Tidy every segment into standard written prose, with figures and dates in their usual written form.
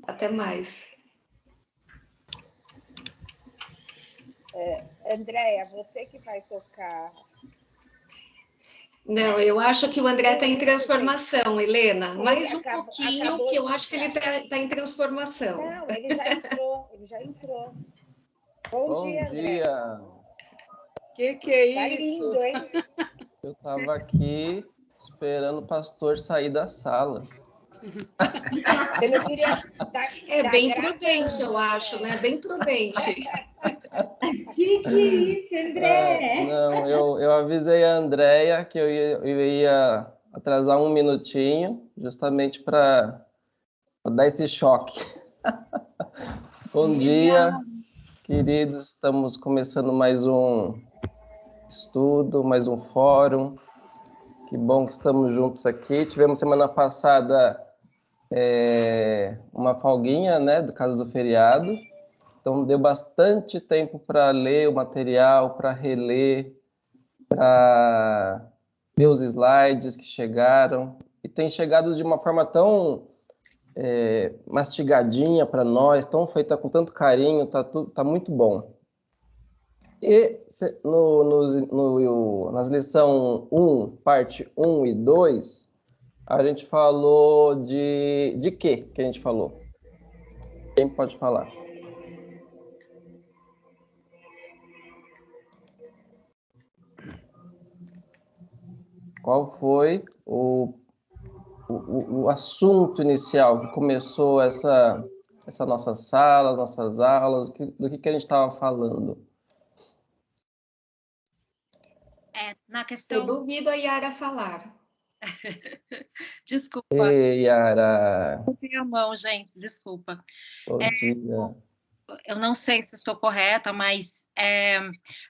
Até mais. Andréia, você que vai tocar. Não, eu acho que o André está em transformação, Helena. Mais um pouquinho, que eu acho que ele está em transformação. Não, ele já entrou. Bom dia, André. Que é Tá isso? lindo, hein? Eu estava aqui esperando o pastor sair da sala. Você não queria É bem prudente, eu acho, né? Bem prudente. Que é isso, André? Não, eu avisei a Andréia que eu ia atrasar um minutinho, justamente para dar esse choque. Bom dia, queridos. Estamos começando mais um estudo, mais um fórum. Que bom que estamos juntos aqui. Tivemos semana passada uma folguinha, né, do caso do feriado. Então, deu bastante tempo para ler o material, para reler, para ver os slides que chegaram. E tem chegado de uma forma tão mastigadinha para nós, tão feita com tanto carinho, tá muito bom. E nas lições 1, parte 1 e 2, a gente falou de quê que a gente falou? Quem pode falar? Qual foi o assunto inicial que começou essa nossa sala, nossas aulas? Do que a gente estava falando? Na questão... Eu duvido a Yara falar. Desculpa. Ei, Yara. Não tenho a mão, gente, desculpa. Bom dia. Eu não sei se estou correta, mas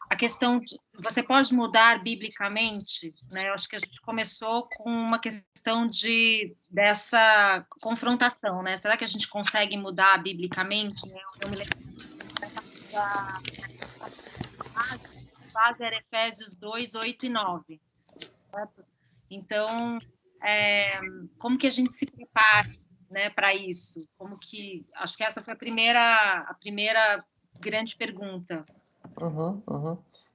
a questão de, você pode mudar biblicamente, né? Eu acho que a gente começou com uma questão dessa confrontação, né? Será que a gente consegue mudar biblicamente? Né? Eu me lembro da base era Efésios 2, 8 e 9. Certo? Então, como que a gente se prepara, né, para isso? Acho que essa foi a primeira grande pergunta.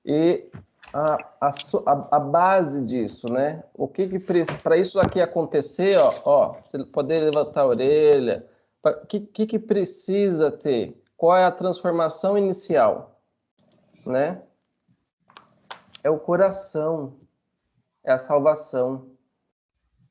E a base disso, né? O que para isso aqui acontecer, ó, você poder levantar a orelha, o que precisa ter? Qual é a transformação inicial, né? É o coração, é a salvação,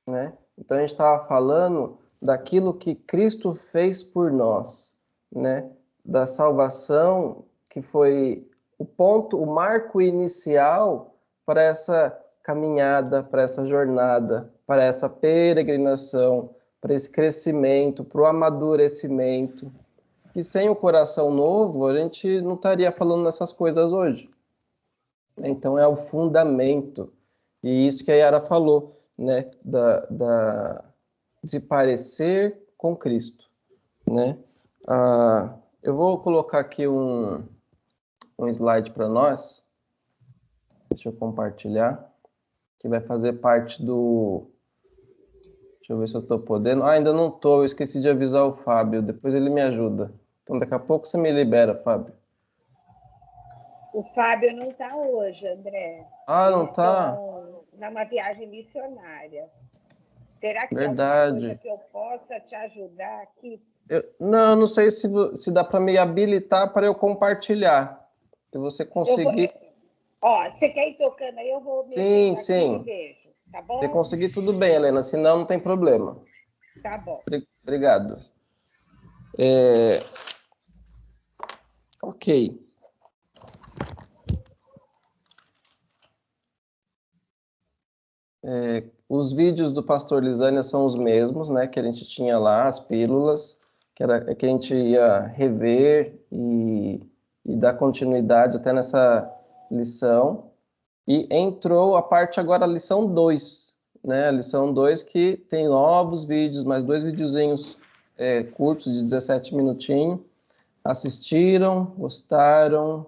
né? Então a gente estava falando daquilo que Cristo fez por nós, né? Da salvação que foi o marco inicial para essa caminhada, para essa jornada, para essa peregrinação, para esse crescimento, para o amadurecimento. E sem o coração novo, a gente não estaria falando nessas coisas hoje. Então é o fundamento. E isso que a Yara falou, né? De se parecer com Cristo, né? Eu vou colocar aqui um slide para nós. Deixa eu compartilhar. Que vai fazer parte do... Deixa eu ver se eu estou podendo. Ainda não estou. Eu esqueci de avisar o Fábio. Depois ele me ajuda. Então daqui a pouco você me libera, Fábio. O Fábio não está hoje, André. Não está? Numa viagem missionária. Será que Verdade. tem alguma coisa que eu possa te ajudar aqui? Não sei se dá para me habilitar para eu compartilhar. Se você conseguir... Você quer ir tocando aí, eu vou mexer aqui e vejo, tá bom? Se conseguir, tudo bem, Helena, senão não tem problema. Tá bom. Obrigado. Ok. Os vídeos do Pastor Lisânia são os mesmos, né, que a gente tinha lá, as pílulas, que a gente ia rever e dar continuidade até nessa lição. E entrou a parte agora, a lição 2, né, a lição 2 que tem novos vídeos, mais 2 videozinhos curtos de 17 minutinhos. Assistiram, gostaram?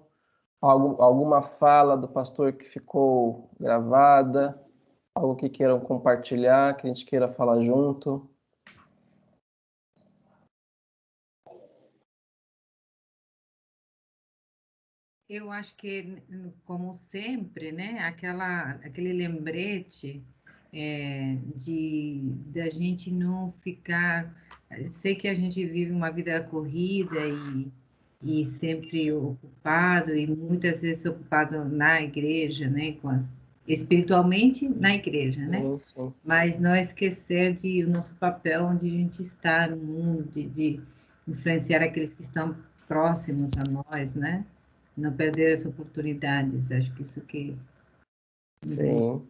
Alguma fala do pastor que ficou gravada? Algo que queiram compartilhar, que a gente queira falar junto? Eu acho que, como sempre, né, aquele lembrete da gente não ficar... Sei que a gente vive uma vida corrida e sempre ocupado, e muitas vezes ocupado na igreja, né, espiritualmente na igreja, né? Sim. Mas não esquecer o nosso papel onde a gente está no mundo, de influenciar aqueles que estão próximos a nós, né? Não perder as oportunidades, acho que isso que... Sim.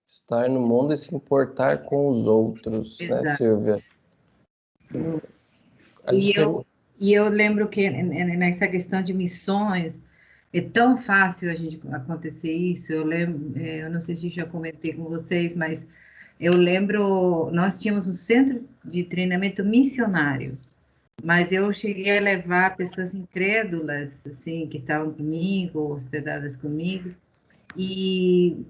Estar no mundo e se importar com os outros, né, Exato. Silvia? E eu lembro que nessa questão de missões, é tão fácil a gente acontecer isso. Eu lembro, eu não sei se já comentei com vocês, mas eu lembro, nós tínhamos um centro de treinamento missionário, mas eu cheguei a levar pessoas incrédulas, assim, que estavam comigo, hospedadas comigo, e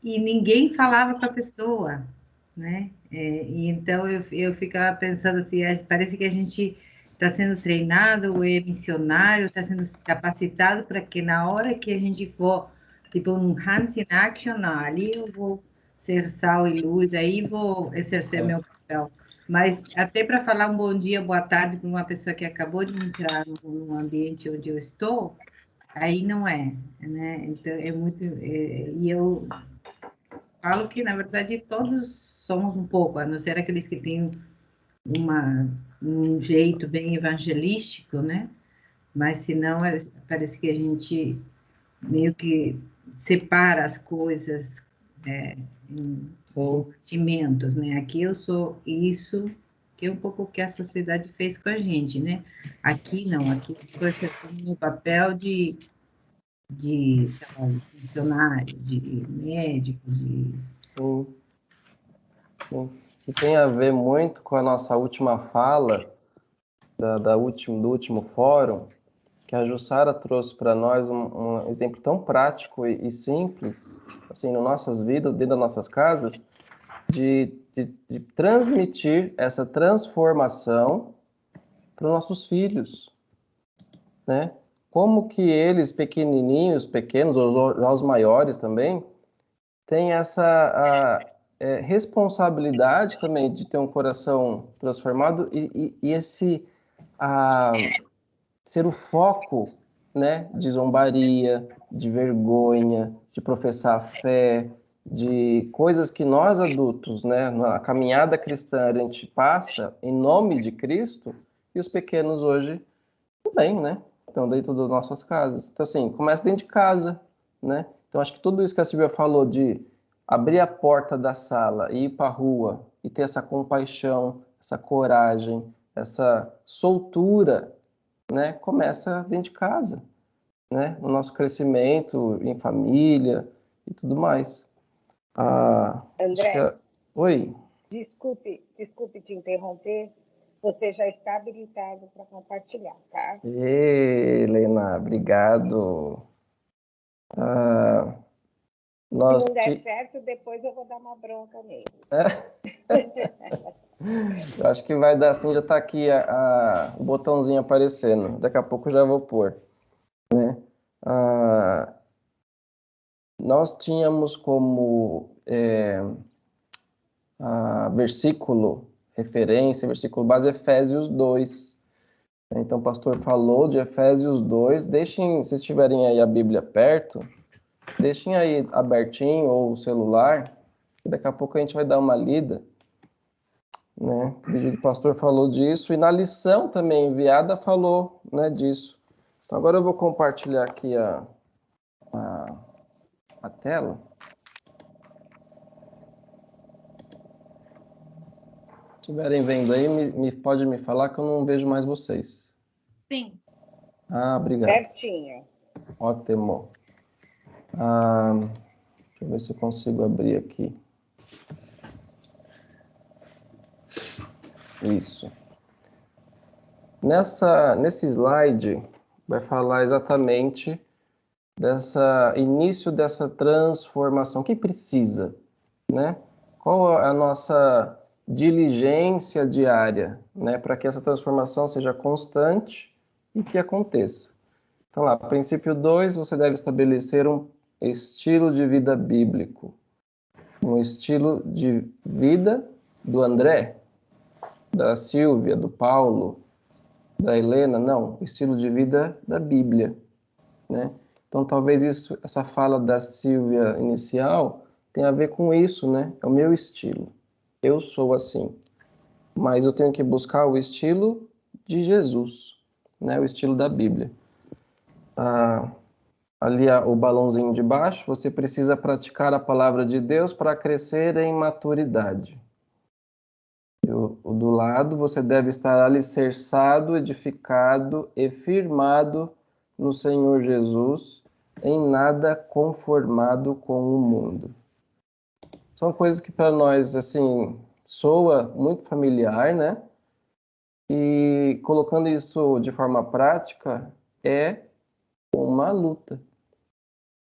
ninguém falava com a pessoa, né? E então eu ficava pensando assim, parece que a gente está sendo treinado, ou é missionário, está sendo capacitado para que na hora que a gente for, tipo um hands in action, não, ali eu vou ser sal e luz, aí vou exercer meu papel. Mas até para falar um bom dia, boa tarde para uma pessoa que acabou de entrar no ambiente onde eu estou, aí não é, né? Então é muito... e eu falo que, na verdade, todos somos um pouco, a não ser aqueles que têm um jeito bem evangelístico, né? Mas, se não, parece que a gente meio que separa as coisas em compartimentos, né? Aqui eu sou isso, que é um pouco o que a sociedade fez com a gente, né? Aqui não, aqui foi o papel de sei lá, de funcionário, de médico, de... Sim. Que tem a ver muito com a nossa última fala do último fórum, que a Jussara trouxe para nós um exemplo tão prático e simples, assim, nas nossas vidas, dentro das nossas casas, de transmitir essa transformação para os nossos filhos, né? Como que eles, pequenininhos, pequenos, ou já os maiores também, têm essa responsabilidade também de ter um coração transformado e esse ser o foco, né, de zombaria, de vergonha, de professar a fé, de coisas que nós adultos, né, na caminhada cristã, a gente passa em nome de Cristo, e os pequenos hoje também, né, estão dentro das nossas casas. Então, assim, começa dentro de casa, né? Então, acho que tudo isso que a Silvia falou de abrir a porta da sala e ir para a rua e ter essa compaixão, essa coragem, essa soltura, né, começa dentro de casa, né, no nosso crescimento em família e tudo mais. André, Oi. Desculpe te interromper, você já está habilitado para compartilhar, tá? Helena, obrigado. Se não der certo, depois eu vou dar uma bronca nele. Eu acho que vai dar assim, já está aqui o botãozinho aparecendo. Daqui a pouco eu já vou pôr, né? Nós tínhamos como versículo referência, versículo base, Efésios 2. Então, o pastor falou de Efésios 2. Deixem, se estiverem aí a Bíblia perto, deixem aí abertinho ou o celular, que daqui a pouco a gente vai dar uma lida, né? O vídeo do pastor falou disso, e na lição também enviada falou, né, disso. Então, agora eu vou compartilhar aqui a tela. Se estiverem vendo aí, pode me falar que eu não vejo mais vocês. Sim. Obrigado. Certinho. Ótimo. Deixa eu ver se eu consigo abrir aqui. Isso. Nesse slide, vai falar exatamente início dessa transformação. O que precisa, né? Qual a nossa diligência diária, né, para que essa transformação seja constante e que aconteça. Então lá, princípio 2, você deve estabelecer um estilo de vida bíblico. Um estilo de vida do André, da Silvia, do Paulo, da Helena, não, o estilo de vida da Bíblia, né? Então talvez essa fala da Silvia inicial tenha a ver com isso, né? É o meu estilo. Eu sou assim, mas eu tenho que buscar o estilo de Jesus, né? O estilo da Bíblia. Ali o balãozinho de baixo, você precisa praticar a palavra de Deus para crescer em maturidade. E o do lado, você deve estar alicerçado, edificado e firmado no Senhor Jesus, em nada conformado com o mundo. São coisas que para nós, assim, soa muito familiar, né? E colocando isso de forma prática é uma luta.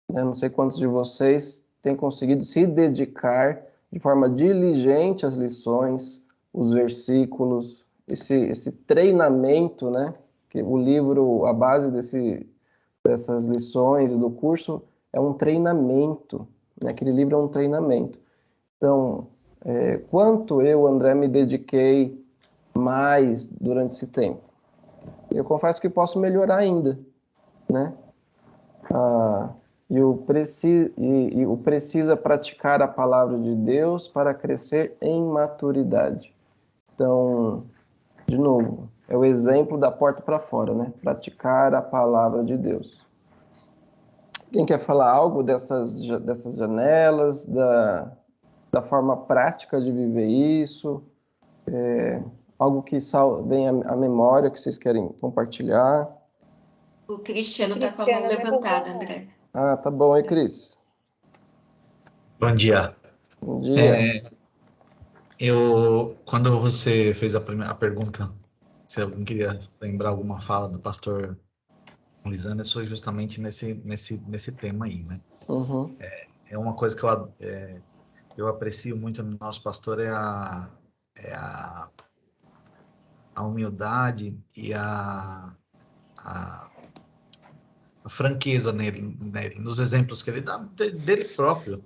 Eu não sei quantos de vocês têm conseguido se dedicar de forma diligente às lições, os versículos, esse treinamento, né? Que o livro, a base dessas lições e do curso é um treinamento, né? Aquele livro é um treinamento. Então, quanto eu, André, me dediquei mais durante esse tempo? Eu confesso que posso melhorar ainda, né? E o precisa praticar a palavra de Deus para crescer em maturidade. Então, de novo, é o exemplo da porta para fora, né? Praticar a palavra de Deus. Quem quer falar algo dessas janelas, da forma prática de viver isso? Algo que venha à memória, que vocês querem compartilhar? O Cristiano está com a mão levantada, André. Ah, tá bom. E Cris? Bom dia. Bom dia. Quando você fez a pergunta, se alguém queria lembrar alguma fala do pastor Lisandro, foi justamente nesse tema aí, né? Uhum. É uma coisa que eu aprecio muito no nosso pastor, é a humildade e a franqueza nele, nos exemplos que ele dá dele próprio,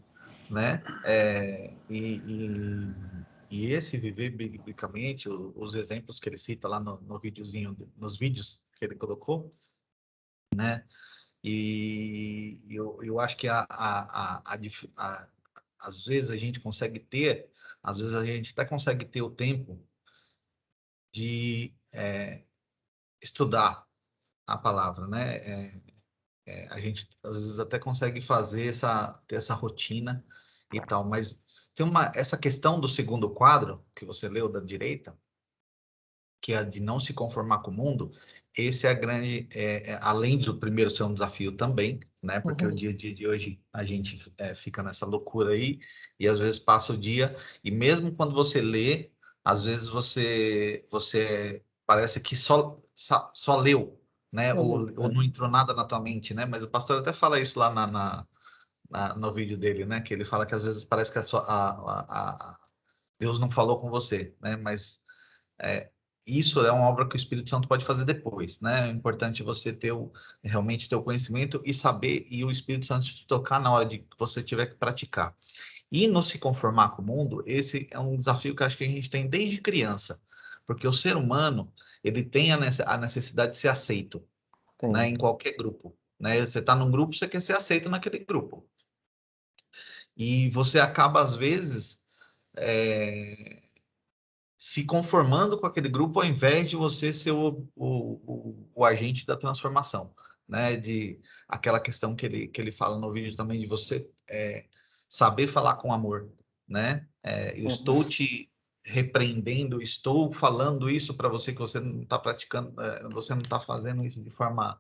né? E esse viver biblicamente, os exemplos que ele cita lá no videozinho, nos vídeos que ele colocou, né? E eu acho que às vezes a gente consegue ter, às vezes a gente até consegue ter o tempo de estudar a palavra, né? A gente às vezes até consegue ter essa rotina e tal, mas tem essa questão do segundo quadro que você leu da direita, que é a de não se conformar com o mundo. Esse é a grande, além do primeiro ser um desafio também, né? Porque o dia a dia de hoje a gente fica nessa loucura aí e às vezes passa o dia e mesmo quando você lê, às vezes você parece que só leu, né? Ou não entrou nada na tua mente, né? Mas o pastor até fala isso lá no vídeo dele, né? Que ele fala que às vezes parece que Deus não falou com você, né? Mas isso é uma obra que o Espírito Santo pode fazer depois, né? É importante você realmente ter o conhecimento e saber, e o Espírito Santo te tocar na hora de que você tiver que praticar. E não se conformar com o mundo, esse é um desafio que eu acho que a gente tem desde criança, porque o ser humano, ele tem a necessidade de ser aceito, né? Em qualquer grupo, né? Você está num grupo, você quer ser aceito naquele grupo. E você acaba, às vezes, se conformando com aquele grupo ao invés de você ser o agente da transformação, né? De aquela questão que ele fala no vídeo também, de você saber falar com amor, né? Eu estou te repreendendo, estou falando isso para você que você não está praticando, você não está fazendo isso de forma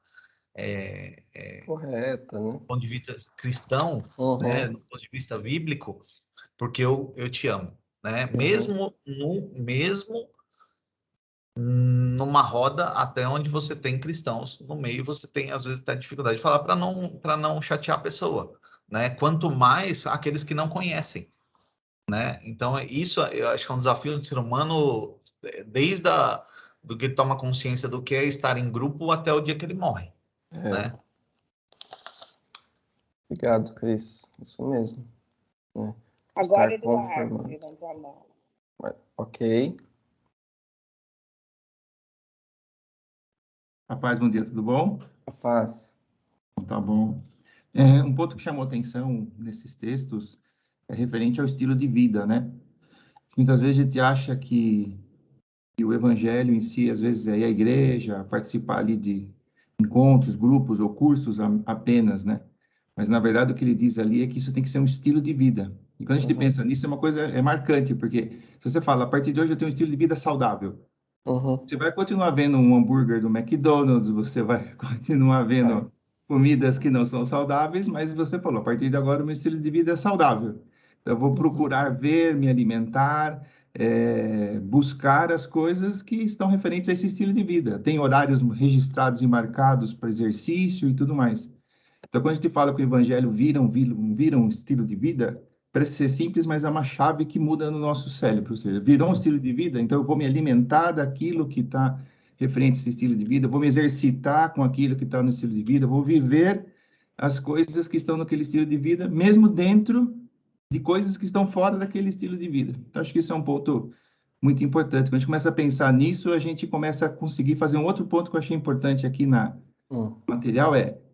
correta, né? Do ponto de vista cristão, né? Do ponto de vista bíblico, porque eu te amo, né? Mesmo numa roda até onde você tem cristãos no meio, você tem às vezes até dificuldade de falar para não chatear a pessoa, né? Quanto mais aqueles que não conhecem, né? Então isso eu acho que é um desafio do ser humano desde do que ele toma consciência do que é estar em grupo até o dia que ele morre, né? Obrigado, Cris. Isso mesmo. Né? Agora, Estar Eduardo, conformado. levantou a mão. Ok. Rapaz, bom dia, tudo bom? Paz. Tá bom. Um ponto que chamou atenção nesses textos é referente ao estilo de vida, né? Muitas vezes a gente acha que o evangelho em si, às vezes, é ir à igreja, participar ali de encontros, grupos ou cursos apenas, né? Mas, na verdade, o que ele diz ali é que isso tem que ser um estilo de vida. E quando a gente pensa nisso, é uma coisa marcante, porque se você fala, a partir de hoje eu tenho um estilo de vida saudável, você vai continuar vendo um hambúrguer do McDonald's, você vai continuar vendo comidas que não são saudáveis, mas você falou, a partir de agora o meu estilo de vida é saudável. Então, eu vou procurar ver, me alimentar, buscar as coisas que estão referentes a esse estilo de vida. Tem horários registrados e marcados para exercício e tudo mais. Então, quando a gente fala que o evangelho vira um estilo de vida, parece ser simples, mas é uma chave que muda no nosso cérebro. Ou seja, virou um estilo de vida, então eu vou me alimentar daquilo que está referente a esse estilo de vida, vou me exercitar com aquilo que está no estilo de vida, vou viver as coisas que estão naquele estilo de vida, mesmo dentro de coisas que estão fora daquele estilo de vida. Então, acho que isso é um ponto muito importante. Quando a gente começa a pensar nisso, a gente começa a conseguir fazer um outro ponto que eu achei importante aqui no material,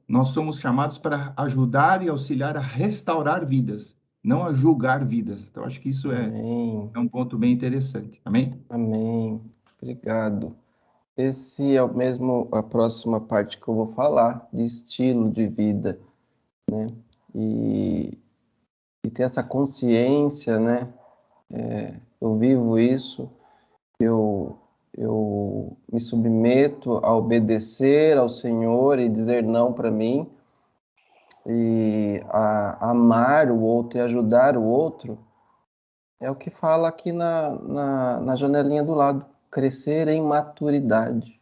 nós somos chamados para ajudar e auxiliar a restaurar vidas, não a julgar vidas. Então, acho que isso é um ponto bem interessante. Amém? Amém. Obrigado. Esse é a próxima parte que eu vou falar, de estilo de vida, né? E ter essa consciência, né? Eu vivo isso, eu me submeto a obedecer ao Senhor e dizer não para mim, e a amar o outro e ajudar o outro, é o que fala aqui na janelinha do lado, crescer em maturidade,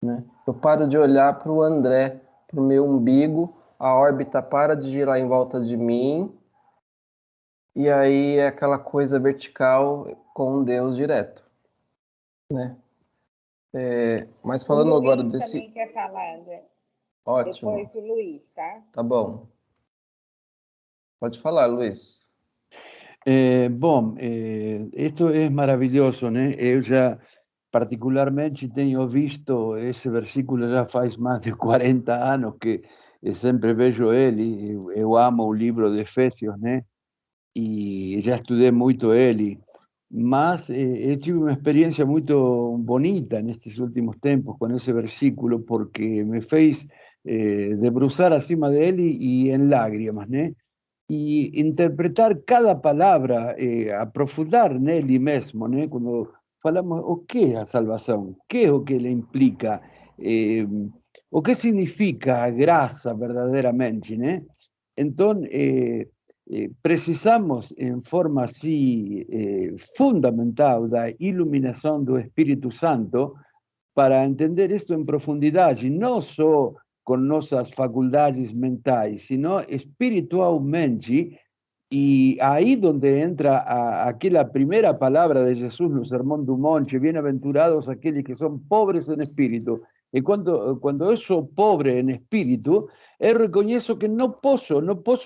né? Eu paro de olhar para o André, para o meu umbigo, a órbita para de girar em volta de mim, e aí é aquela coisa vertical com Deus direto, né? Mas falando agora desse... também quer falar, André. Ótimo. Depois o Luiz, tá? Tá bom. Pode falar, Luiz. Esto es maravilloso, ¿no? Yo ya particularmente tengo visto ese versículo ya faz más de 40 años que siempre vejo ele, eu amo o livro de Efesios, ¿no? E já estudei muito ele, mas eu tive uma experiência muito bonita nestes últimos tempos com esse versículo, porque me fez debruçar acima dele e em lágrimas, né? E interpretar cada palavra, aprofundar nele mesmo, né? Quando falamos o que é a salvação, o que é o que ele implica, o que significa a graça verdadeiramente, né? Então, precisamos, em forma assim fundamental, da iluminação do Espírito Santo para entender isto em profundidade, não só com nossas faculdades mentais, sino espiritualmente. E aí donde entra aquela primeira palavra de Jesus no Sermão do Monte, bem-aventurados aqueles que são pobres em espírito. E quando eu sou pobre em espírito, eu reconheço que não posso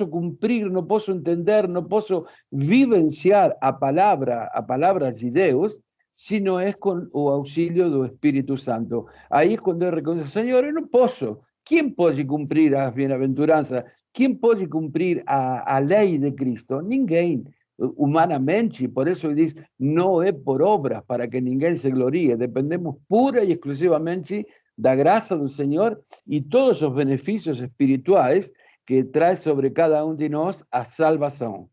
cumprir, não posso entender, não posso vivenciar a palavra de Deus, se não é com o auxílio do Espírito Santo. Aí é quando eu reconheço, Senhor, eu não posso. Quem pode cumprir as bem-aventuranças? Quem pode cumprir a lei de Cristo? Ninguém. Humanamente, por isso ele diz, não é por obras para que ninguém se glorie, dependemos pura e exclusivamente da graça do Senhor e todos os benefícios espirituais que traz sobre cada um de nós a salvação.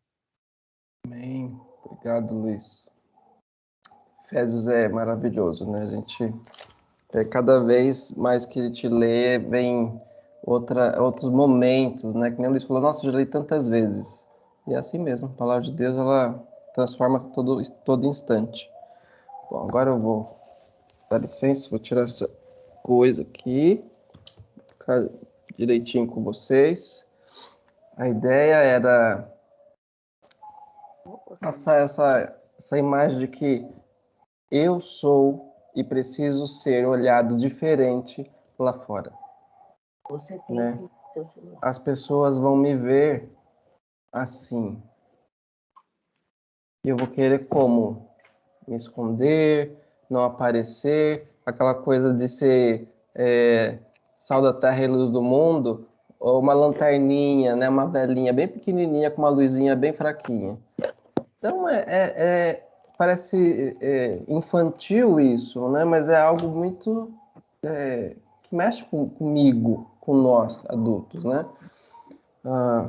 Amém. Obrigado, Luiz. Efésios é maravilhoso, né? A gente, cada vez mais que a gente lê, vem outros momentos, né? Que nem o Luiz falou, nossa, eu já li tantas vezes. E é assim mesmo, a palavra de Deus, ela transforma todo instante. Bom, agora eu vou dar licença, vou tirar essa coisa aqui, ficar direitinho com vocês. A ideia era passar essa imagem de que eu sou e preciso ser olhado diferente lá fora. Você tem né? que seu celular. As pessoas vão me ver assim. E eu vou querer como? Me esconder, não aparecer, aquela coisa de ser sal da terra e luz do mundo, ou uma lanterninha, né? Uma velinha bem pequenininha com uma luzinha bem fraquinha. Então, parece infantil isso, né? Mas é algo muito que mexe comigo, com nós, adultos, né?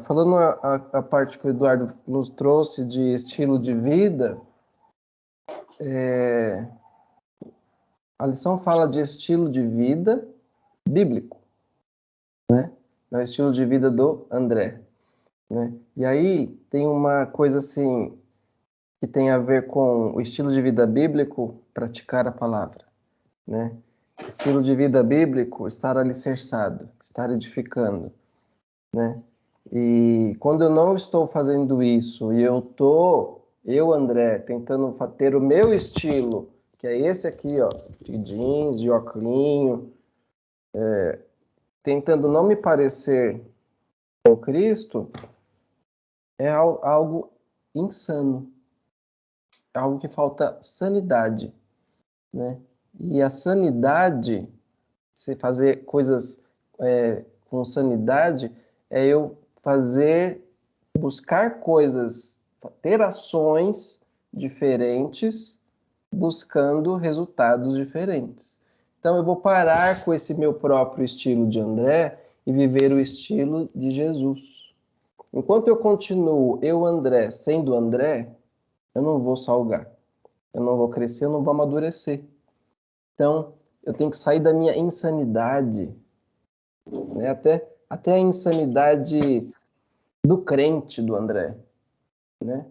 Falando a parte que o Eduardo nos trouxe de estilo de vida, a lição fala de estilo de vida bíblico, né? É o estilo de vida do André, né? E aí tem uma coisa assim que tem a ver com o estilo de vida bíblico, praticar a palavra, né? Estilo de vida bíblico, estar alicerçado, estar edificando, né? E quando eu não estou fazendo isso e eu, André, tentando ter o meu estilo, que é esse aqui, ó, de jeans, de óculos, tentando não me parecer com Cristo, é algo insano. É algo que falta sanidade, né? E a sanidade, se fazer coisas com sanidade, é eu buscar coisas, ter ações diferentes, buscando resultados diferentes. Então, eu vou parar com esse meu próprio estilo de André e viver o estilo de Jesus. Enquanto eu continuo, eu, André, sendo André, eu não vou salgar, eu não vou crescer, eu não vou amadurecer. Então, eu tenho que sair da minha insanidade, né? Até a insanidade do crente do André, né?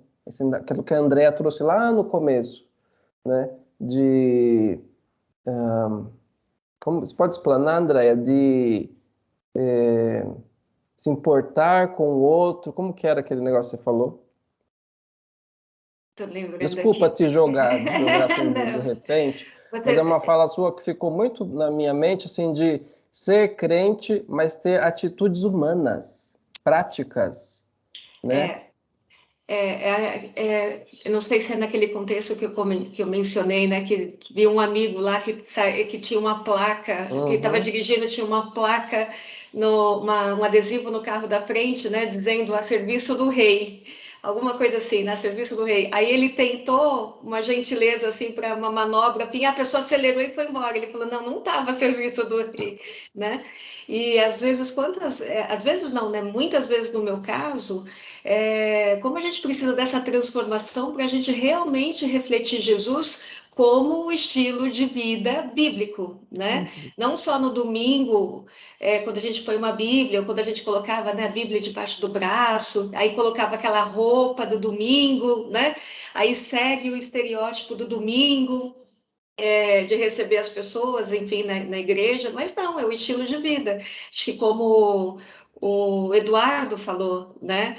Aquilo que a Andrea trouxe lá no começo, né? Como você pode explanar, Andrea, de se importar com o outro, como que era aquele negócio que você falou? Tô lembrando Desculpa aqui. te jogar assim de Não. repente, Você- mas é uma fala sua que ficou muito na minha mente, assim, de ser crente, mas ter atitudes humanas, práticas, né? Eu não sei se é naquele contexto que eu mencionei, né? Que vi um amigo lá que tinha uma placa, que estava dirigindo, tinha uma placa, um adesivo no carro da frente, né? Dizendo a serviço do rei. Alguma coisa assim, né? Serviço do rei. Aí ele tentou uma gentileza assim para uma manobra, a pessoa acelerou e foi embora. Ele falou: não estava a serviço do rei, né? E às vezes, às vezes não, né? Muitas vezes no meu caso, como a gente precisa dessa transformação para a gente realmente refletir Jesus como o estilo de vida bíblico, né? Não só no domingo, quando a gente põe uma Bíblia, ou quando a gente colocava, né, a Bíblia debaixo do braço, aí colocava aquela roupa do domingo, né? Aí segue o estereótipo do domingo, de receber as pessoas, enfim, na igreja, mas não, é o estilo de vida. Acho que como o Eduardo falou, né?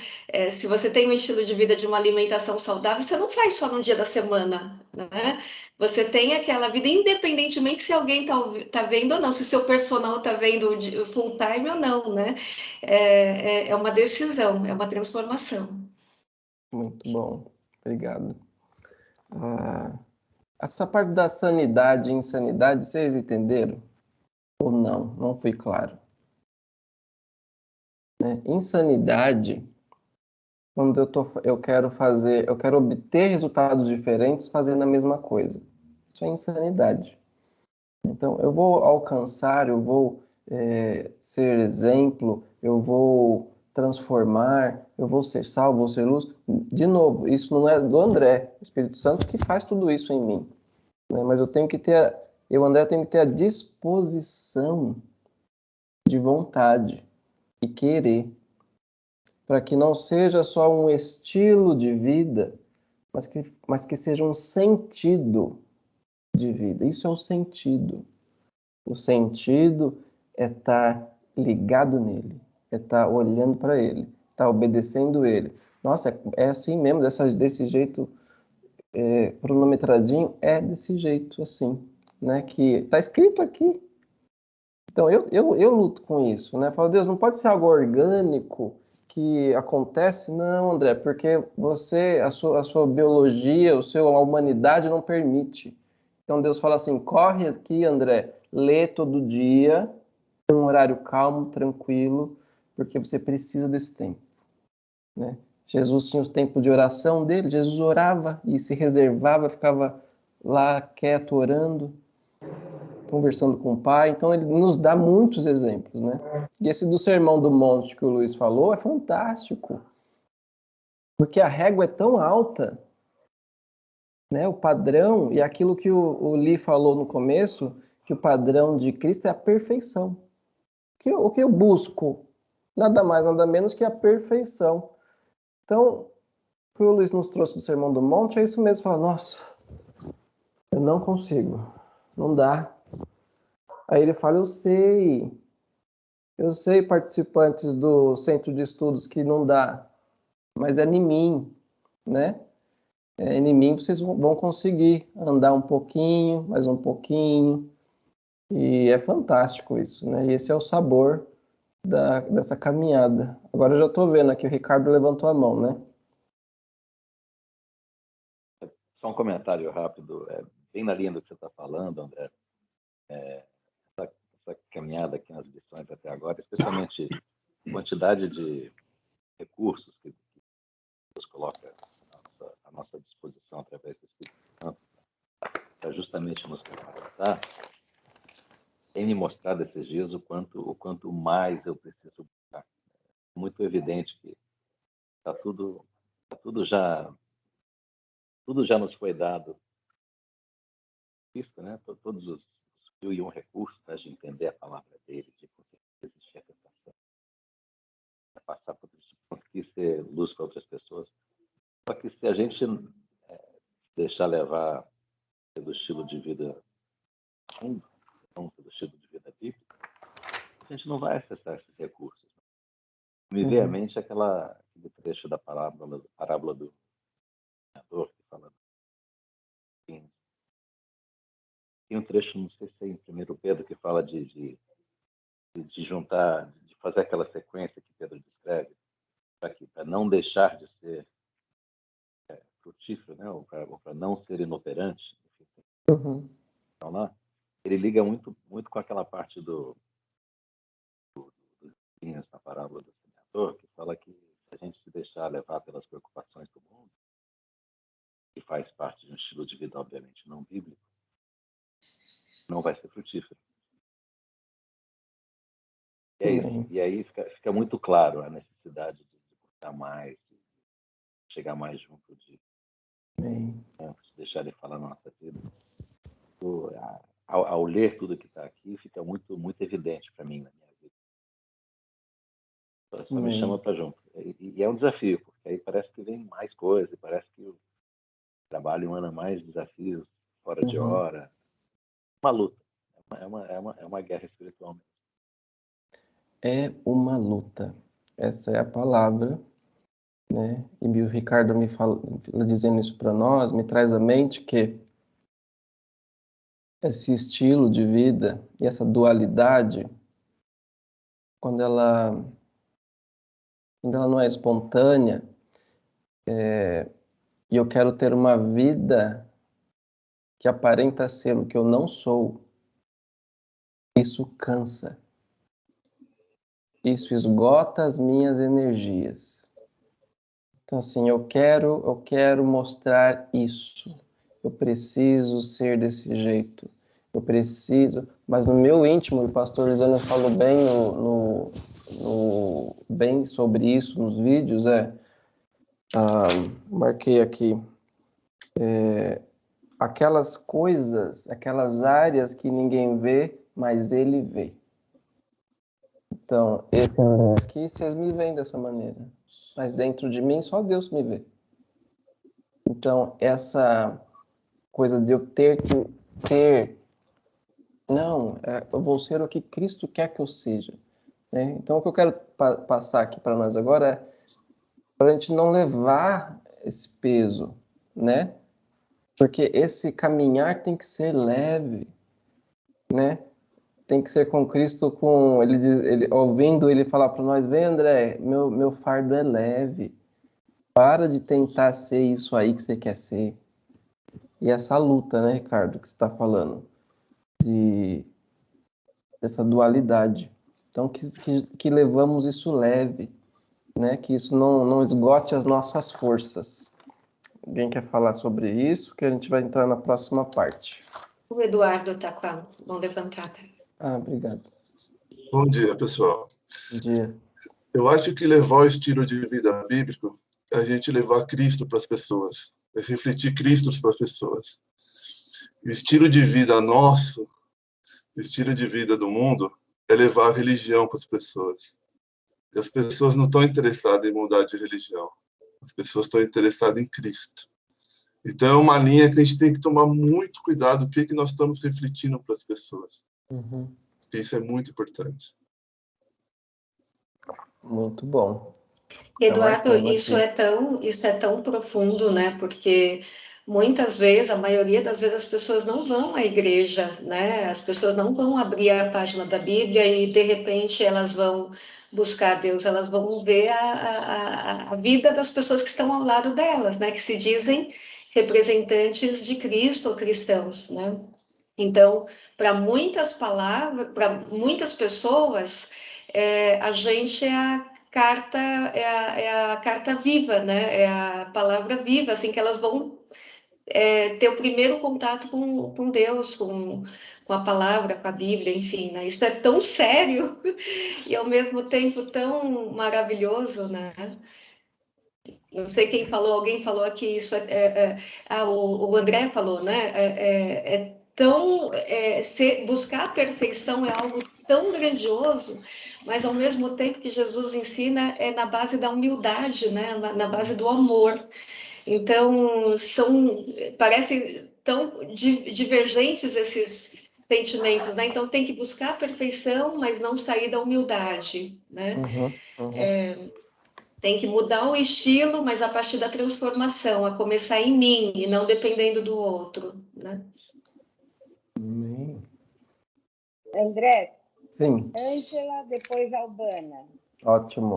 Se você tem um estilo de vida de uma alimentação saudável, você não faz só num dia da semana, né? Você tem aquela vida, independentemente se alguém tá vendo ou não, se o seu personal tá vendo full time ou não, né? É uma decisão, é uma transformação. Muito bom, obrigado. Essa parte da sanidade e insanidade, vocês entenderam? Ou não? Não foi claro. Né? Insanidade, quando eu quero obter resultados diferentes fazendo a mesma coisa. Isso é insanidade. Então, eu vou alcançar, eu vou ser exemplo, eu vou transformar, eu vou ser sal, vou ser luz. De novo, isso não é do André, o Espírito Santo que faz tudo isso em mim. Né? Mas eu, André, tenho que ter a disposição de vontade e querer, para que não seja só um estilo de vida, mas que seja um sentido de vida. Isso é o sentido. O sentido é estar ligado nele, é estar olhando para ele, estar obedecendo ele. Nossa, é assim mesmo, desse jeito cronometradinho, é desse jeito assim, né? Que está escrito aqui. Então, eu luto com isso, né? Falo, Deus, não pode ser algo orgânico que acontece, não, André, porque você, a sua biologia, a humanidade não permite. Então, Deus fala assim, corre aqui, André, lê todo dia, em um horário calmo, tranquilo, porque você precisa desse tempo, né? Jesus tinha os tempos de oração dele, Jesus orava e se reservava, ficava lá quieto, orando, conversando com o Pai. Então, ele nos dá muitos exemplos, né? E esse do Sermão do Monte que o Luiz falou é fantástico, porque a régua é tão alta, né? O padrão, e aquilo que o Lee falou no começo, que o padrão de Cristo é a perfeição. O que eu busco? Nada mais, nada menos que a perfeição. Então, o que o Luiz nos trouxe do Sermão do Monte é isso mesmo, falar, nossa, eu não consigo, não dá. Aí ele fala, eu sei, participantes do centro de estudos, que não dá, mas é em mim, né? É em mim vocês vão conseguir andar um pouquinho, mais um pouquinho, e é fantástico isso, né? E esse é o sabor dessa caminhada. Agora eu já estou vendo aqui, o Ricardo levantou a mão, né? Só um comentário rápido, bem na linha do que você está falando, André. Essa caminhada aqui nas lições até agora, especialmente a quantidade de recursos que Deus coloca à nossa disposição através do Espírito Santo, para justamente nos capacitar, tem me mostrado esses dias o quanto mais eu preciso buscar. É muito evidente que tudo já nos foi dado. Cristo, né? Todos os 1001 recursos para de entender a palavra dele, de existir a tentação, de passar por isso, conseguir ser luz para outras pessoas. Só que se a gente deixar levar pelo estilo de vida mundo, não pelo estilo de vida bíblico, a gente não vai acessar esses recursos. Me veio à mente aquele trecho da parábola do sonhador, que fala assim. Tem um trecho, não sei se é em 1 Pedro, que fala de juntar, de fazer aquela sequência que Pedro descreve, para não deixar de ser frutífero, né? Ou para não ser inoperante. Então, lá, ele liga muito, muito com aquela parte dos vinhos na parábola do semeador, que fala que se a gente se deixar levar pelas preocupações do mundo, que faz parte de um estilo de vida, obviamente, não bíblico, não vai ser frutífero. E é isso. E aí fica muito claro a necessidade de buscar mais, de chegar mais junto de deixar ele falar na nossa vida. Ao ler tudo que está aqui, fica muito, muito evidente para mim na minha vida. Só me chama para junto. E é um desafio, porque aí parece que vem mais coisa, parece que o trabalho emana mais desafios, fora de hora. Uma luta. É uma guerra espiritual mesmo. É uma luta. Essa é a palavra, né? E o Ricardo me fala, dizendo isso para nós, me traz à mente que esse estilo de vida e essa dualidade, quando ela não é espontânea, e eu quero ter uma vida que aparenta ser o que eu não sou, isso cansa. Isso esgota as minhas energias. Então, assim, eu quero mostrar isso. Eu preciso ser desse jeito. Eu preciso, mas no meu íntimo, o pastor Lisandro falou bem bem sobre isso nos vídeos, marquei aqui, aquelas coisas, aquelas áreas que ninguém vê, mas ele vê. Então, aqui vocês me veem dessa maneira, mas dentro de mim só Deus me vê. Então, essa coisa de eu ter que ter, não, eu vou ser o que Cristo quer que eu seja, né? Então, o que eu quero passar aqui para nós agora é para a gente não levar esse peso, né? Porque esse caminhar tem que ser leve, né? tem que ser com Cristo, com ele ouvindo ele falar para nós, vem André, meu fardo é leve. Para de tentar ser isso aí que você quer ser. E essa luta, né, Ricardo, que você está falando, dessa dualidade. Então, que levamos isso leve, né? Que isso não esgote as nossas forças. Alguém quer falar sobre isso? Que a gente vai entrar na próxima parte. O Eduardo está com a mão levantada. Ah, obrigado. Bom dia, pessoal. Bom dia. Eu acho que levar o estilo de vida bíblico é a gente levar Cristo para as pessoas, é refletir Cristo para as pessoas. O estilo de vida nosso, o estilo de vida do mundo, é levar a religião para as pessoas. E as pessoas não estão interessadas em mudar de religião. As pessoas estão interessadas em Cristo. Então, é uma linha que a gente tem que tomar muito cuidado do que nós estamos refletindo para as pessoas. Uhum. Isso é muito importante. Muito bom. Eduardo, isso é tão profundo, né? Porque muitas vezes, a maioria das vezes, as pessoas não vão à igreja, né? As pessoas não vão abrir a página da Bíblia e, de repente, elas vão buscar Deus, elas vão ver a vida das pessoas que estão ao lado delas, né? Que se dizem representantes de Cristo ou cristãos, né? Então, para muitas pessoas, a gente é a carta viva, né? É a palavra viva, assim, que elas vão ter o primeiro contato com Deus, com a palavra, com a Bíblia, enfim, né? Isso é tão sério e, ao mesmo tempo, tão maravilhoso, né? Não sei quem falou, alguém falou aqui, isso o André falou, né? Buscar a perfeição é algo tão grandioso, mas ao mesmo tempo que Jesus ensina é na base da humildade, né? Na base do amor. Então, parece tão divergentes esses sentimentos, né? Então, tem que buscar a perfeição, mas não sair da humildade, né? Tem que mudar o estilo, mas a partir da transformação, a começar em mim e não dependendo do outro, né? André? Sim. Ângela, depois Albana. Ótimo.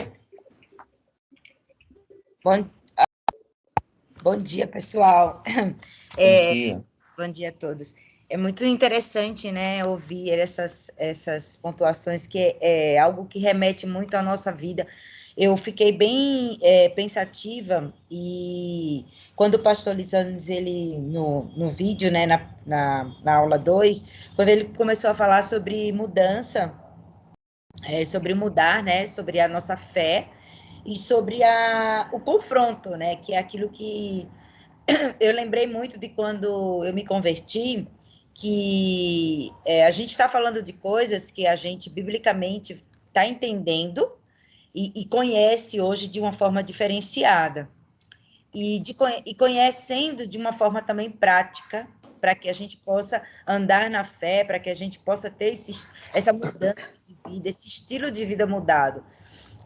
Bom dia, pessoal. Bom dia. Bom dia a todos. É muito interessante, né, ouvir essas pontuações, que é algo que remete muito à nossa vida. Eu fiquei bem pensativa, e quando o pastor Lisanes, ele, no vídeo, né, na aula 2, quando ele começou a falar sobre mudança, sobre mudar, né, sobre a nossa fé, e sobre o confronto, né, que é aquilo que eu lembrei muito de quando eu me converti, que a gente está falando de coisas que a gente, biblicamente, está entendendo e conhece hoje de uma forma diferenciada. E conhecendo de uma forma também prática, para que a gente possa andar na fé, para que a gente possa ter essa mudança de vida, esse estilo de vida mudado.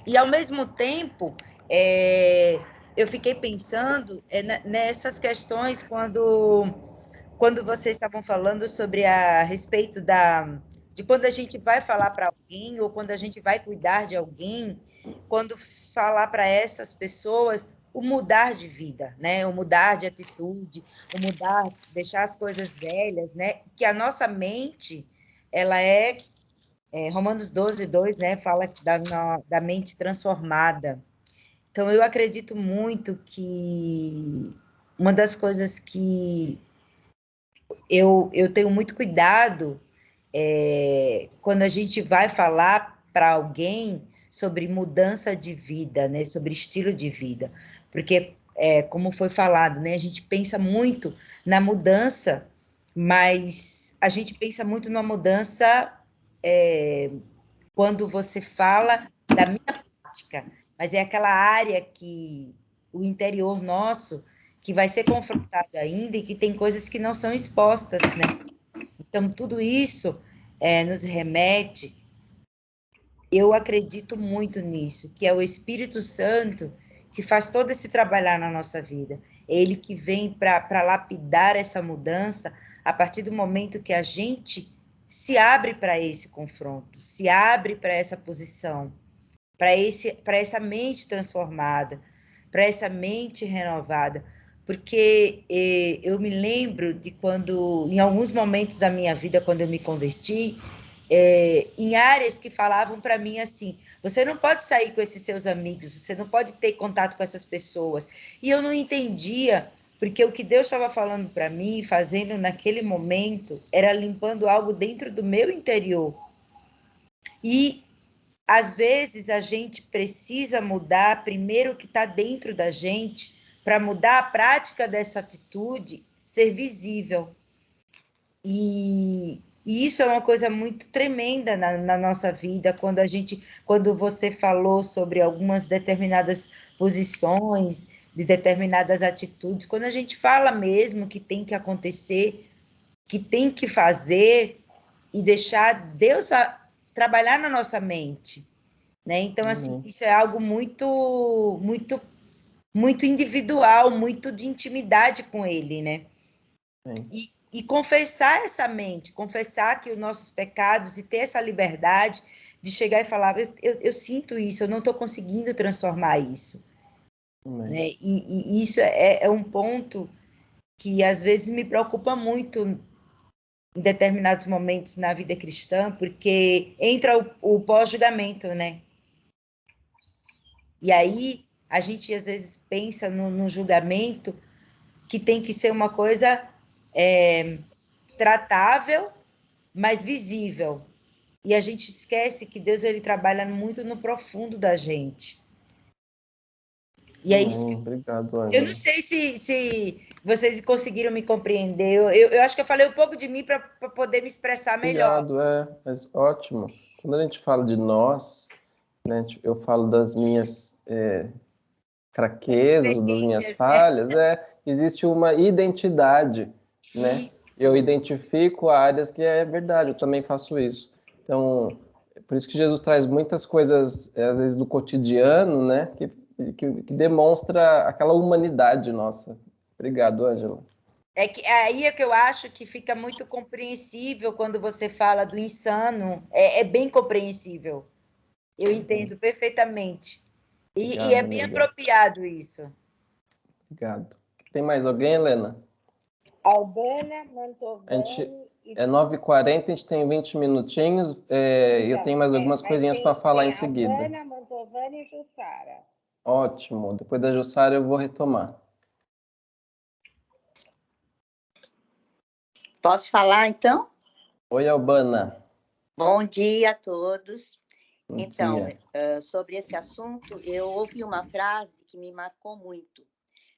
E, ao mesmo tempo, eu fiquei pensando nessas questões quando vocês estavam falando sobre a respeito de quando a gente vai falar para alguém, ou quando a gente vai cuidar de alguém, quando falar para essas pessoas o mudar de vida, né? O mudar de atitude, o mudar, deixar as coisas velhas, né? Que a nossa mente, ela Romanos 12:2, né? Fala da mente transformada. Então, eu acredito muito que uma das coisas que eu tenho muito cuidado quando a gente vai falar para alguém sobre mudança de vida, né? Sobre estilo de vida. Porque, como foi falado, né? A gente pensa muito na mudança, mas a gente pensa muito numa mudança quando você fala da minha prática, mas é aquela área que o interior nosso que vai ser confrontado ainda, e que tem coisas que não são expostas, né? Então, tudo isso nos remete, eu acredito muito nisso, que é o Espírito Santo que faz todo esse trabalhar na nossa vida. É ele que vem para lapidar essa mudança a partir do momento que a gente se abre para esse confronto, se abre para essa posição, para essa mente transformada, para essa mente renovada, porque eu me lembro de quando, em alguns momentos da minha vida, quando eu me converti, em áreas que falavam para mim assim, você não pode sair com esses seus amigos, você não pode ter contato com essas pessoas, e eu não entendia, porque o que Deus estava falando para mim, fazendo naquele momento, era limpando algo dentro do meu interior, e às vezes a gente precisa mudar primeiro o que está dentro da gente, para mudar a prática dessa atitude, ser visível. E isso é uma coisa muito tremenda na nossa vida, quando você falou sobre algumas determinadas posições, de determinadas atitudes, quando a gente fala mesmo que tem que acontecer, que tem que fazer, e deixar Deus trabalhar na nossa mente, né? Então, assim, isso é algo muito, muito, muito individual, muito de intimidade com Ele, né? E confessar essa mente, confessar que os nossos pecados e ter essa liberdade de chegar e falar, eu sinto isso, eu não estou conseguindo transformar isso. Né? E isso é um ponto que às vezes me preocupa muito em determinados momentos na vida cristã, porque entra o pós-julgamento, né? E aí a gente às vezes pensa no julgamento que tem que ser uma coisa tratável, mas visível. E a gente esquece que Deus ele trabalha muito no profundo da gente. E é isso. Obrigado, Ângela. Eu não sei se vocês conseguiram me compreender. Eu acho que eu falei um pouco de mim para poder me expressar melhor. Obrigado, mas ótimo. Quando a gente fala de nós, né, eu falo das minhas fraquezas, das minhas falhas, existe uma identidade, né? Eu identifico áreas que é verdade, eu também faço isso. Então, por isso que Jesus traz muitas coisas, às vezes, do cotidiano, né, que demonstra aquela humanidade nossa. Obrigado, Ângela. Aí é que eu acho que fica muito compreensível quando você fala do insano. É bem compreensível. Eu entendo perfeitamente. E é bem apropriado isso. Obrigado. Tem mais alguém, Helena? Albana, Mantovani... É 9h40, a gente tem 20 minutinhos. Eu tenho mais algumas coisinhas para falar em seguida. Albana, Mantovani e Jussara. Ótimo. Depois da Jussara eu vou retomar. Posso falar, então? Oi, Albana. Bom dia a todos. Bom então, dia. Sobre esse assunto, eu ouvi uma frase que me marcou muito.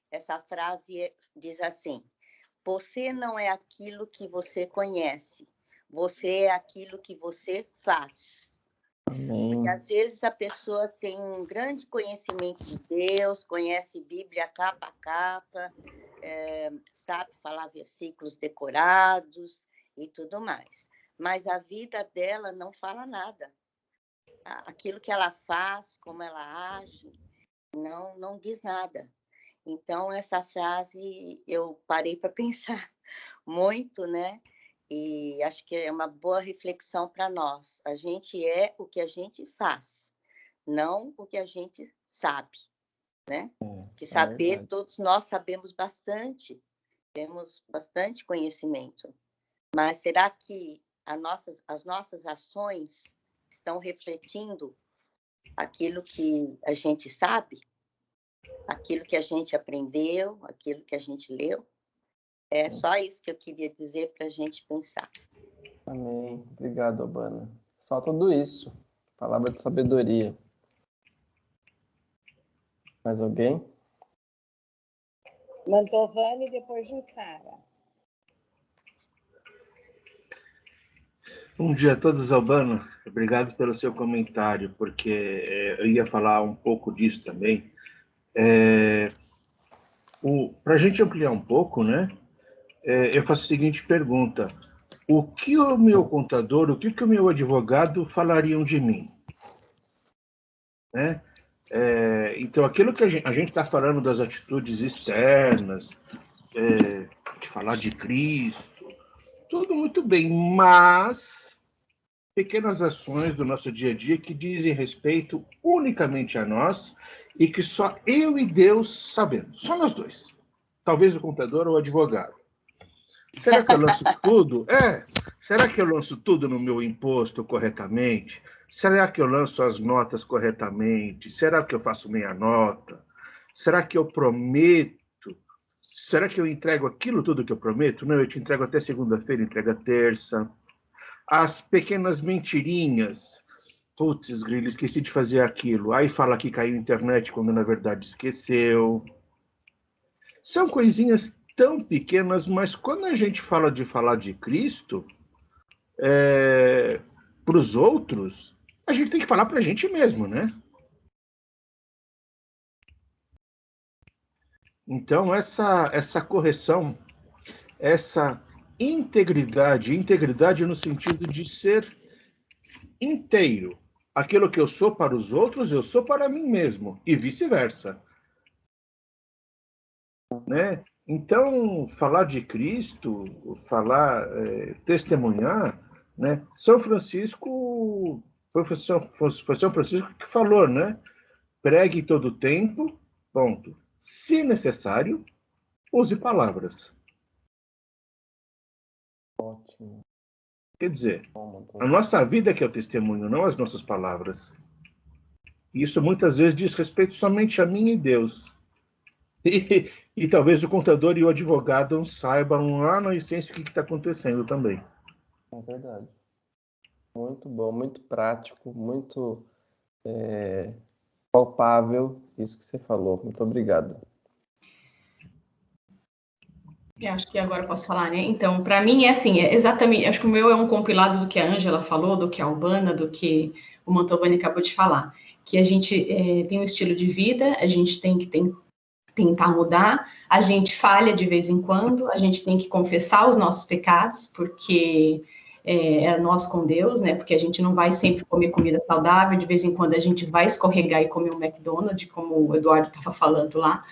Essa frase diz assim: você não é aquilo que você conhece, você é aquilo que você faz. Amém. Porque às vezes a pessoa tem um grande conhecimento de Deus, conhece Bíblia capa a capa, sabe falar versículos decorados e tudo mais. Mas a vida dela não fala nada. Aquilo que ela faz, como ela age, não diz nada. Então, essa frase eu parei para pensar muito, né? E acho que é uma boa reflexão para nós. A gente é o que a gente faz, não o que a gente sabe, né? Que saber, todos nós sabemos bastante, temos bastante conhecimento. Mas será que as nossas ações estão refletindo aquilo que a gente sabe? Aquilo que a gente aprendeu, aquilo que a gente leu? É só isso que eu queria dizer para a gente pensar. Amém. Obrigado, Albana. Só tudo isso. Palavra de sabedoria. Mais alguém? Mantovani e depois Jussara. Bom dia a todos, Albana. Obrigado pelo seu comentário, porque eu ia falar um pouco disso também. Para a gente ampliar um pouco, né? Eu faço a seguinte pergunta: o que o meu contador, o que o meu advogado falariam de mim? Né? Então, aquilo que a gente está falando das atitudes externas, de falar de Cristo, tudo muito bem, mas pequenas ações do nosso dia a dia que dizem respeito unicamente a nós e que só eu e Deus sabemos. Só nós dois. Talvez o contador ou o advogado. Será que eu lanço tudo? Será que eu lanço tudo no meu imposto corretamente? Será que eu lanço as notas corretamente? Será que eu faço meia nota? Será que eu prometo? Será que eu entrego aquilo tudo que eu prometo? Não, eu te entrego até segunda-feira, entrega terça. As pequenas mentirinhas. Putz, grilo, esqueci de fazer aquilo. Aí fala que caiu a internet quando na verdade esqueceu. São coisinhas tão pequenas, mas quando a gente fala de Cristo, para os outros, a gente tem que falar para a gente mesmo, né? Então, essa correção, essa integridade no sentido de ser inteiro. Aquilo que eu sou para os outros, eu sou para mim mesmo, e vice-versa. Né? Então, falar de Cristo, testemunhar, né? São Francisco, foi São Francisco que falou, né? Pregue todo o tempo, ponto. Se necessário, use palavras. Ótimo. Quer dizer, a nossa vida é que é o testemunho, não as nossas palavras. E isso muitas vezes diz respeito somente a mim e Deus. E talvez o contador e o advogado saibam lá na essência o que está acontecendo também. É verdade. Muito bom, muito prático, muito palpável isso que você falou. Muito obrigado. Eu acho que agora eu posso falar, né? Então, para mim é assim, exatamente, acho que o meu é um compilado do que a Ângela falou, do que a Albana, do que o Mantovani acabou de falar, que a gente tem um estilo de vida, a gente tem que tentar mudar, a gente falha de vez em quando, a gente tem que confessar os nossos pecados, porque é nós com Deus, né? Porque a gente não vai sempre comer comida saudável, de vez em quando a gente vai escorregar e comer um McDonald's, como o Eduardo estava falando lá.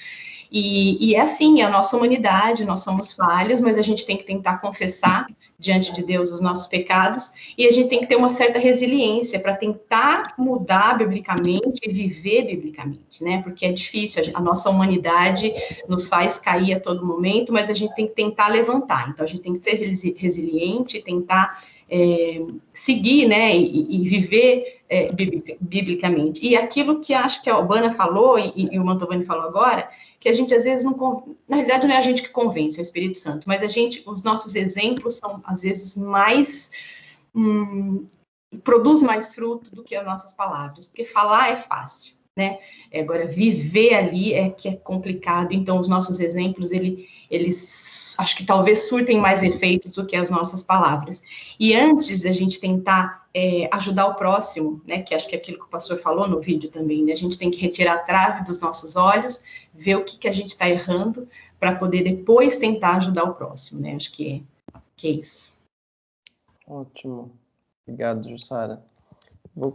E é assim, é a nossa humanidade, nós somos falhos, mas a gente tem que tentar confessar diante de Deus os nossos pecados, e a gente tem que ter uma certa resiliência para tentar mudar biblicamente e viver biblicamente, né? Porque é difícil, a nossa humanidade nos faz cair a todo momento, mas a gente tem que tentar levantar. Então, a gente tem que ser resiliente, tentar seguir, né, e viver biblicamente. E aquilo que acho que a Albana falou, e o Mantovani falou agora, que a gente às vezes não, na realidade não é a gente que convence, é o Espírito Santo, mas os nossos exemplos são às vezes mais, produz mais fruto do que as nossas palavras, porque falar é fácil, né? Agora, viver ali é que é complicado, então os nossos exemplos, eles acho que talvez surtem mais efeitos do que as nossas palavras. E antes da gente tentar ajudar o próximo, né, que acho que é aquilo que o pastor falou no vídeo também, né, a gente tem que retirar a trave dos nossos olhos, ver o que a gente está errando, para poder depois tentar ajudar o próximo, né, acho que é isso. Ótimo. Obrigado, Jussara. Vou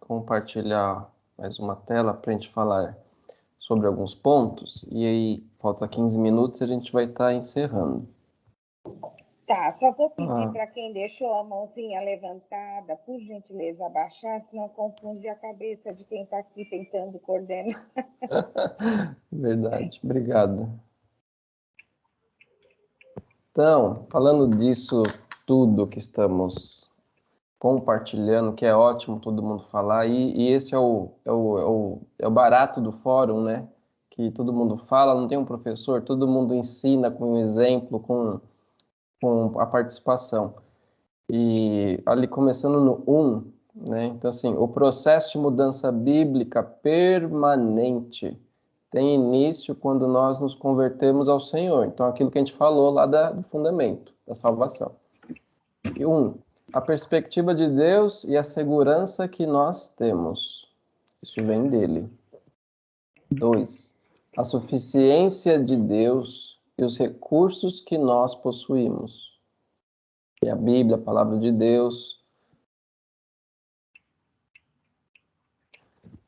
compartilhar mais uma tela para a gente falar sobre alguns pontos, e aí falta 15 minutos e a gente vai estar encerrando. Tá, só vou pedir para quem deixou a mãozinha levantada, por gentileza, abaixar, senão confunde a cabeça de quem está aqui tentando coordenar. Verdade, obrigado. Então, falando disso tudo que estamos compartilhando, que é ótimo todo mundo falar, e esse é o barato do fórum, né? Que todo mundo fala, não tem um professor, todo mundo ensina com um exemplo, com a participação. E ali começando no 1, né? Então, assim, o processo de mudança bíblica permanente tem início quando nós nos convertemos ao Senhor. Então, aquilo que a gente falou lá do fundamento, da salvação. E 1, a perspectiva de Deus e a segurança que nós temos. Isso vem dele. 2, a suficiência de Deus e os recursos que nós possuímos. Que é a Bíblia, a palavra de Deus.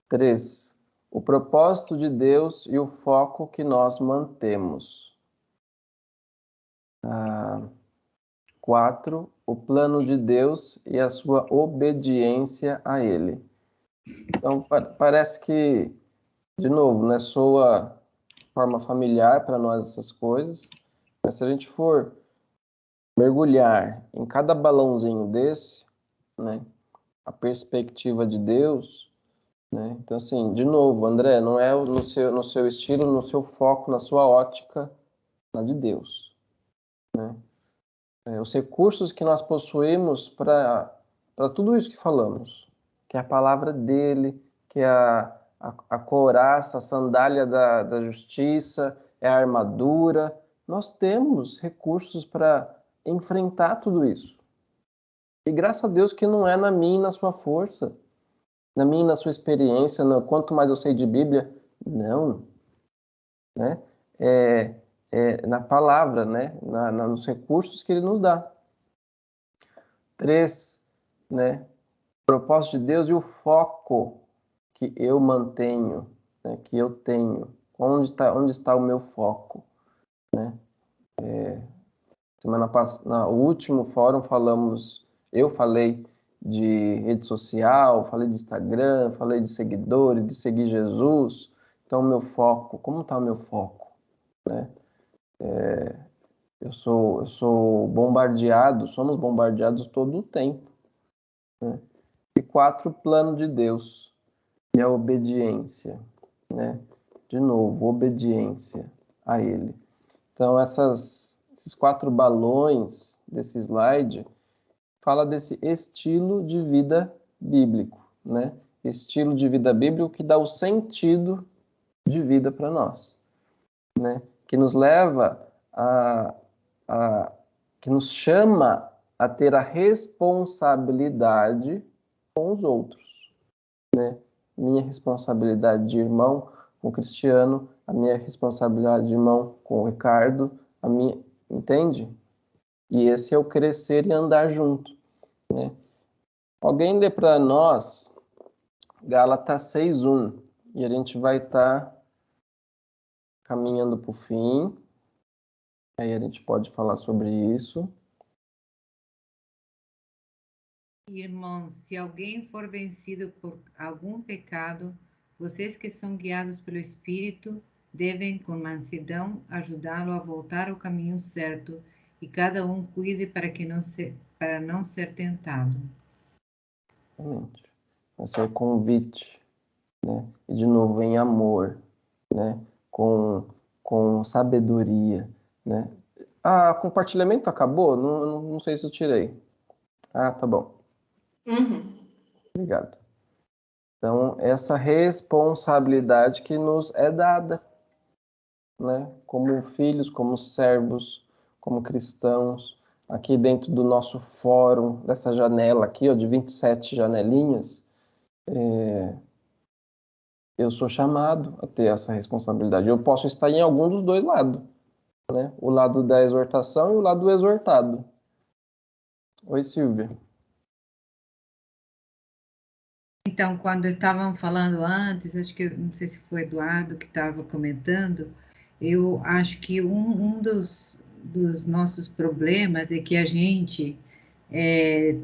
3, o propósito de Deus e o foco que nós mantemos. 4, o plano de Deus e a sua obediência a ele. Então, parece que, de novo, né, soa forma familiar para nós essas coisas, mas se a gente for mergulhar em cada balãozinho desse, né, a perspectiva de Deus, né, então assim, de novo, André, não é no seu estilo, no seu foco, na sua ótica, na de Deus, né? Os recursos que nós possuímos para tudo isso que falamos, que é a palavra dele, que é a couraça, a sandália da justiça, é a armadura. Nós temos recursos para enfrentar tudo isso. E graças a Deus que não é na minha e na sua força, na minha e na sua experiência, quanto mais eu sei de Bíblia, não. Né? Na palavra, né? Nos recursos que ele nos dá. 3, né? O propósito de Deus e o foco que eu mantenho, né? Que eu tenho. Onde está o meu foco? Né? Semana passada, no último fórum, eu falei de rede social, falei de Instagram, falei de seguidores, de seguir Jesus. Então, o meu foco, como está o meu foco? Né? Eu sou bombardeado, somos bombardeados todo o tempo. Né? E 4, o plano de Deus e a obediência. Né? De novo, obediência a Ele. Então, esses 4 balões desse slide fala desse estilo de vida bíblico, né? Estilo de vida bíblico que dá o sentido de vida para nós, né? Que nos leva que nos chama a ter a responsabilidade com os outros, né? Minha responsabilidade de irmão com o Cristiano, a minha responsabilidade de irmão com o Ricardo, entende? E esse é o crescer e andar junto, né? Alguém lê para nós Gálatas 6:1, e a gente vai estar caminhando para o fim. Aí a gente pode falar sobre isso. Irmãos, se alguém for vencido por algum pecado, vocês que são guiados pelo Espírito devem, com mansidão, ajudá-lo a voltar ao caminho certo, e cada um cuide para não ser tentado. Exatamente. Esse é o convite, né? E de novo em amor, né? Com sabedoria, né? Compartilhamento acabou? Não sei se eu tirei. Tá bom. Uhum. Obrigado. Então, essa responsabilidade que nos é dada, né? Como filhos, como servos, como cristãos, aqui dentro do nosso fórum, dessa janela aqui, ó, de 27 janelinhas, eu sou chamado a ter essa responsabilidade. Eu posso estar em algum dos dois lados, né? O lado da exortação e o lado do exortado. Oi, Silvia. Então, quando estavam falando antes, acho que, não sei se foi o Eduardo que estava comentando, eu acho que um dos nossos problemas é que a gente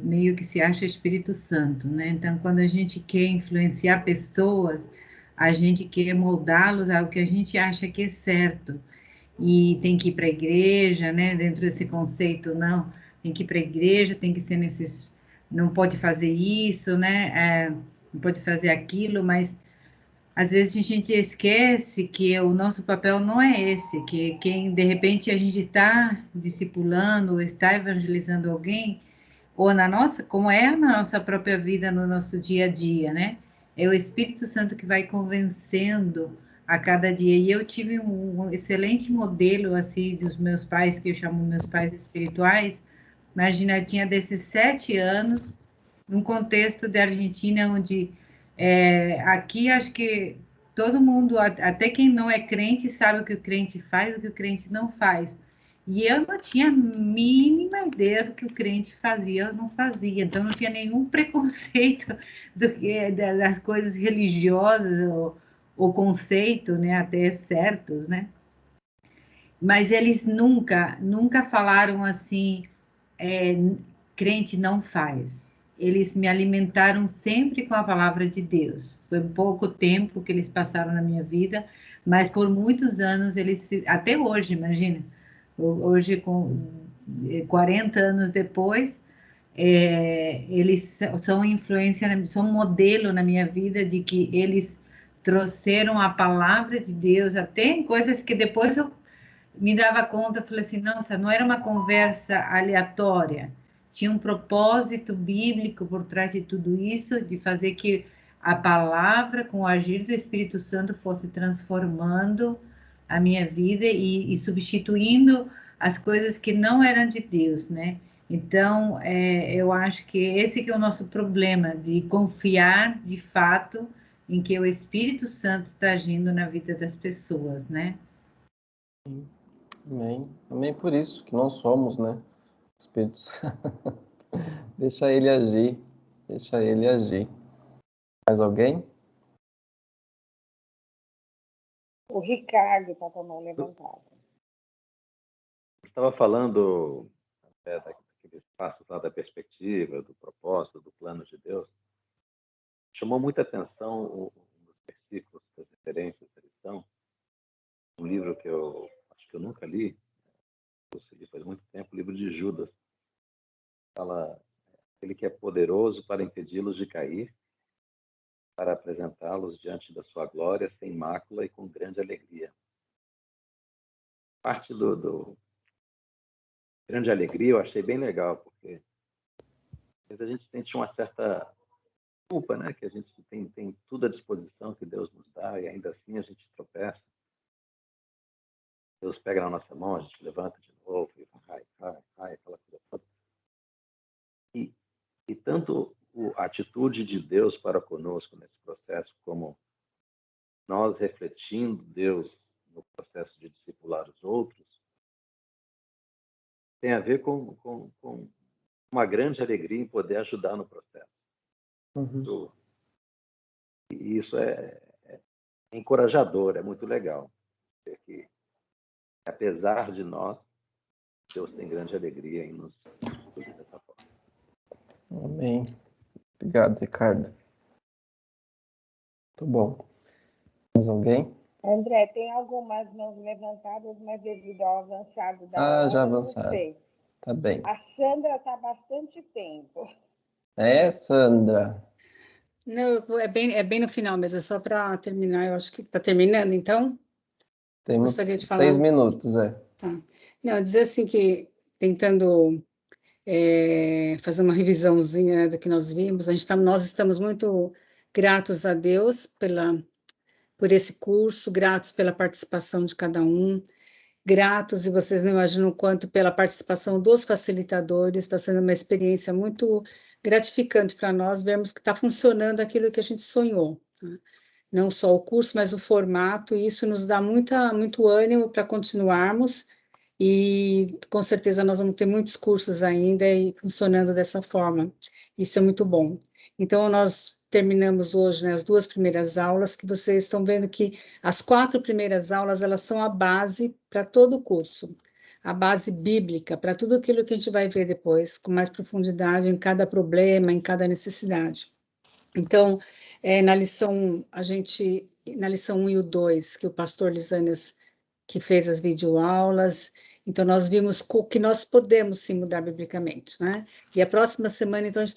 meio que se acha Espírito Santo, né? Então, quando a gente quer influenciar pessoas, a gente quer moldá-los ao que a gente acha que é certo. E tem que ir para a igreja, né? Dentro desse conceito, não, tem que ir para a igreja, tem que ser não pode fazer isso, né? Não pode fazer aquilo, mas às vezes a gente esquece que o nosso papel não é esse, que quem de repente a gente está discipulando ou está evangelizando alguém, ou como é na nossa própria vida, no nosso dia a dia, né? É o Espírito Santo que vai convencendo a cada dia. E eu tive um excelente modelo, assim, dos meus pais, que eu chamo meus pais espirituais. Imagina, eu tinha desses 7 anos, num contexto da Argentina, onde aqui acho que todo mundo, até quem não é crente, sabe o que o crente faz, o que o crente não faz. E eu não tinha a mínima ideia do que o crente fazia ou não fazia, então não tinha nenhum preconceito das coisas religiosas ou conceito, né, até certos, né? Mas eles nunca falaram assim, crente não faz. Eles me alimentaram sempre com a palavra de Deus. Foi pouco tempo que eles passaram na minha vida, mas por muitos anos eles, até hoje, imagina, hoje com 40 anos depois, eles são influência, são modelo na minha vida de que eles trouxeram a palavra de Deus, até em coisas que depois eu me dava conta, eu falei assim, nossa, não era uma conversa aleatória, tinha um propósito bíblico por trás de tudo isso, de fazer que a palavra, com o agir do Espírito Santo, fosse transformando a minha vida e substituindo as coisas que não eram de Deus, né? Então, eu acho que esse que é o nosso problema, de confiar de fato em que o Espírito Santo está agindo na vida das pessoas, né? Amém. Amém por isso, que nós somos, né? Espírito Santo. Deixa ele agir. Deixa ele agir. Mais alguém? O Ricardo está com a mão levantada. Estava falando daquele espaço lá da perspectiva, do propósito, do plano de Deus. Chamou muita atenção um dos versículos, das referências da lição, um livro que eu acho que eu nunca li, faz muito tempo, o livro de Judas. Fala aquele que é poderoso para impedi-los de cair, para apresentá-los diante da sua glória sem mácula e com grande alegria. Parte do grande alegria eu achei bem legal, porque às vezes a gente sente uma certa culpa, né? Que a gente tem tudo à disposição que Deus nos dá e ainda assim a gente tropeça. Deus pega na nossa mão, a gente levanta de novo e vai, aquela coisa toda. E tanto a atitude de Deus para conosco nesse processo, como nós refletindo Deus no processo de discipular os outros, tem a ver com uma grande alegria em poder ajudar no processo. Uhum. E isso é encorajador, é muito legal. Ver que, apesar de nós, Deus tem grande alegria em nos conduzir dessa forma. Amém. Obrigado, Ricardo. Muito bom. Mais alguém? André, tem algumas mãos levantadas, mas devido ao avançado da hora, já eu não avançaram. sei. Tá bem. A Sandra está há bastante tempo. Sandra. Não, é bem no final mesmo, é só para terminar, eu acho que está terminando, então. Temos Gostaria de falar. 6 minutos, Tá. Não, dizer assim que, tentando fazer uma revisãozinha, né, do que nós vimos, nós estamos muito gratos a Deus por esse curso, gratos pela participação de cada um, gratos, e vocês não imaginam o quanto pela participação dos facilitadores, está sendo uma experiência muito gratificante para nós vermos que está funcionando aquilo que a gente sonhou, né? Não só o curso, mas o formato, e isso nos dá muito ânimo para continuarmos, e com certeza nós vamos ter muitos cursos ainda e funcionando dessa forma. Isso é muito bom. Então, nós terminamos hoje, né, as 2 primeiras aulas, que vocês estão vendo que as 4 primeiras aulas, elas são a base para todo o curso, a base bíblica, para tudo aquilo que a gente vai ver depois, com mais profundidade em cada problema, em cada necessidade. Então, na lição 1 e o 2, que o pastor Lisanes, que fez as videoaulas, então nós vimos que nós podemos sim mudar biblicamente, né? E a próxima semana, então, a gente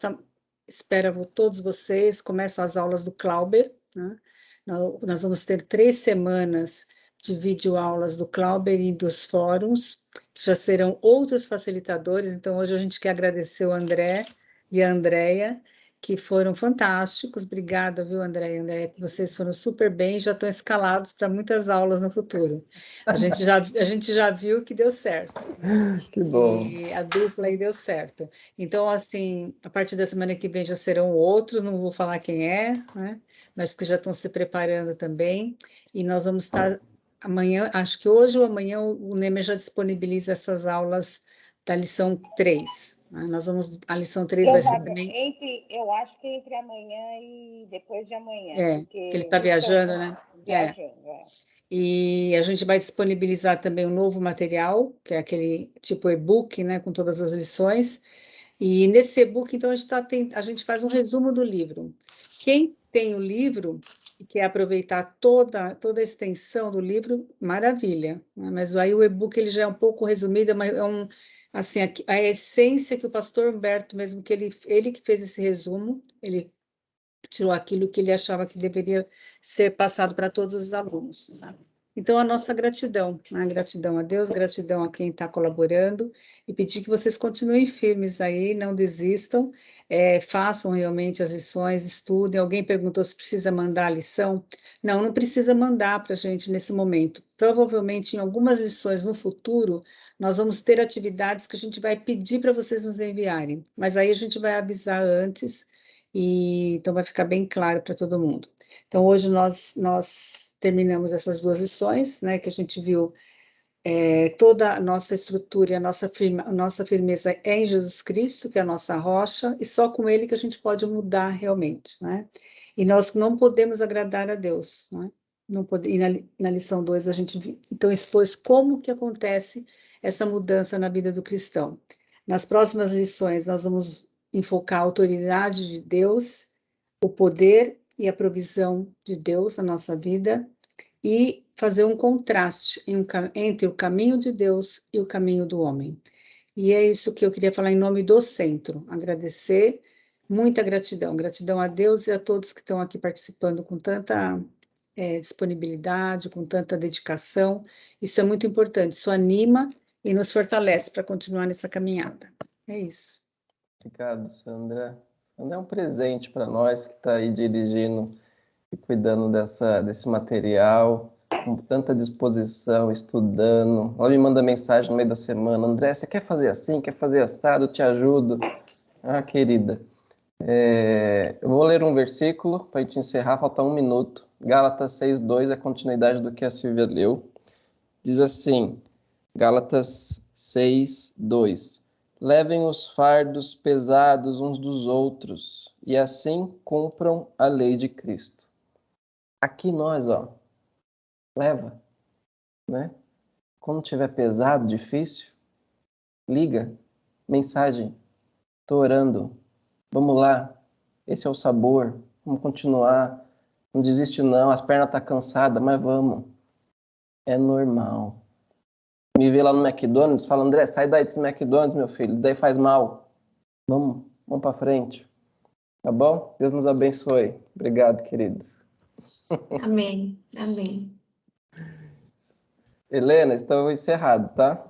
espera todos vocês, começam as aulas do Clauber, né? Nós vamos ter 3 semanas de videoaulas do Clauber e dos fóruns, que já serão outros facilitadores, então hoje a gente quer agradecer o André e a Andréia, que foram fantásticos. Obrigada, viu, André e André, que vocês foram super bem, já estão escalados para muitas aulas no futuro. A gente já viu que deu certo. Que bom. E a dupla aí deu certo. Então, assim, a partir da semana que vem já serão outros, não vou falar quem é, né? Mas que já estão se preparando também. E nós vamos estar amanhã, acho que hoje ou amanhã, o Nemer já disponibiliza essas aulas da lição 3. A lição 3 vai ser também... Eu acho que entre amanhã e depois de amanhã. Que ele está viajando, né? Viajando, E a gente vai disponibilizar também um novo material, que é aquele tipo e-book, né, com todas as lições. E nesse e-book, então, a gente faz um resumo do livro. Quem tem o livro e quer aproveitar toda a extensão do livro, maravilha, né? Mas aí o e-book ele já é um pouco resumido, mas assim, a essência que o pastor Humberto mesmo, que ele que fez esse resumo, ele tirou aquilo que ele achava que deveria ser passado para todos os alunos, né? Então, a nossa gratidão, né? Gratidão a Deus, gratidão a quem está colaborando, e pedir que vocês continuem firmes aí, não desistam, façam realmente as lições, estudem. Alguém perguntou se precisa mandar a lição. Não, não precisa mandar para a gente nesse momento. Provavelmente, em algumas lições no futuro, nós vamos ter atividades que a gente vai pedir para vocês nos enviarem, mas aí a gente vai avisar antes, e então vai ficar bem claro para todo mundo. Então, hoje nós terminamos essas 2 lições, né, que a gente viu toda a nossa estrutura e a nossa firmeza é em Jesus Cristo, que é a nossa rocha, e só com Ele que a gente pode mudar realmente, né? E nós não podemos agradar a Deus, né? Não pode, e na lição 2 a gente então expôs como que acontece essa mudança na vida do cristão. Nas próximas lições nós vamos enfocar a autoridade de Deus, o poder e a provisão de Deus na nossa vida, e fazer um contraste entre o caminho de Deus e o caminho do homem. E é isso que eu queria falar em nome do centro, agradecer, muita gratidão, gratidão a Deus e a todos que estão aqui participando com tanta disponibilidade, com tanta dedicação. Isso é muito importante, isso anima e nos fortalece para continuar nessa caminhada. É isso. Obrigado, Sandra. Sandra é um presente para nós que está aí dirigindo e cuidando desse material, com tanta disposição, estudando. Ela me manda mensagem no meio da semana: André, você quer fazer assim, quer fazer assado, eu te ajudo. Ah, querida. Eu vou ler um versículo para a gente encerrar, falta 1 minuto. Gálatas 6:2, a continuidade do que a Silvia leu. Diz assim, Gálatas 6:2: levem os fardos pesados uns dos outros, e assim cumpram a lei de Cristo. Aqui nós, leva, né? Quando tiver pesado, difícil, liga, mensagem, tô orando, vamos lá, esse é o sabor, vamos continuar, não desiste não, as pernas tá cansadas, mas vamos, é normal. Me vê lá no McDonald's, fala, André, sai daí desse McDonald's, meu filho, daí faz mal, vamos para frente, tá bom? Deus nos abençoe, obrigado, queridos. Amém, amém. Helena, estou encerrado, tá?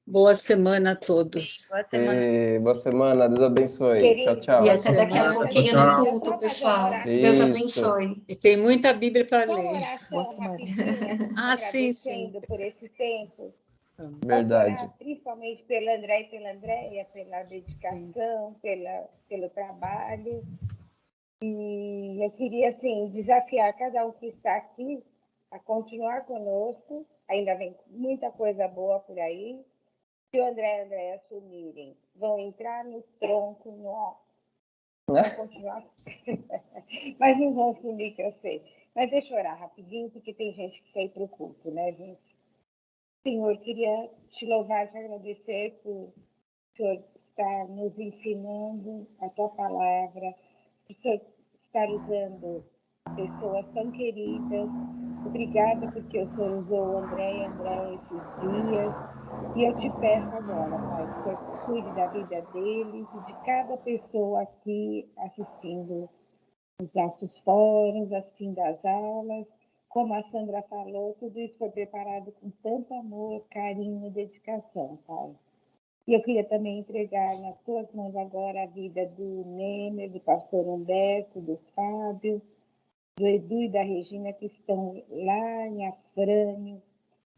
Boa semana a todos. Boa semana. Boa semana, Deus abençoe. Querido, Tchau. E até daqui a pouquinho no culto, pessoal. Deus abençoe. E tem muita Bíblia para Uma ler. oração rapidinha, Sim. agradecendo por esse tempo. Verdade. Orar, principalmente pelo André e pela Andréia, pela dedicação, pelo trabalho. E eu queria, assim, desafiar cada um que está aqui a continuar conosco. Ainda vem muita coisa boa por aí. Se o André e a Andréia assumirem, vão entrar no tronco, vão continuar. Mas não vão sumir, que eu sei. Mas deixa eu orar rapidinho, porque tem gente que quer ir para o culto, né, gente? Senhor, queria te louvar e te agradecer por o Senhor estar nos ensinando a tua palavra, por o Senhor estar usando pessoas tão queridas. Obrigada porque o Senhor usou o André e a Andréia esses dias. E eu te peço agora, Pai, que o Senhor cuide da vida deles e de cada pessoa aqui assistindo os nossos fóruns, assistindo às aulas. Como a Sandra falou, tudo isso foi preparado com tanto amor, carinho e dedicação, Pai. E eu queria também entregar nas tuas mãos agora a vida do Nemer, do pastor Humberto, do Fábio, do Edu e da Regina, que estão lá em Afrânio,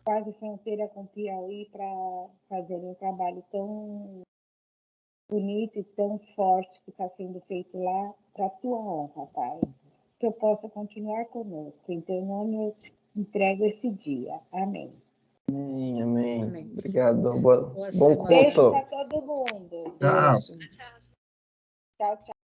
quase fronteira com Piauí, para fazerem um trabalho tão bonito e tão forte que está sendo feito lá, para a tua honra, Pai. Que eu possa continuar conosco. Em teu nome eu te entrego esse dia. Amém. Amém. Obrigado. Bom culto. Beijo para todo mundo. Tchau. Tchau, tchau.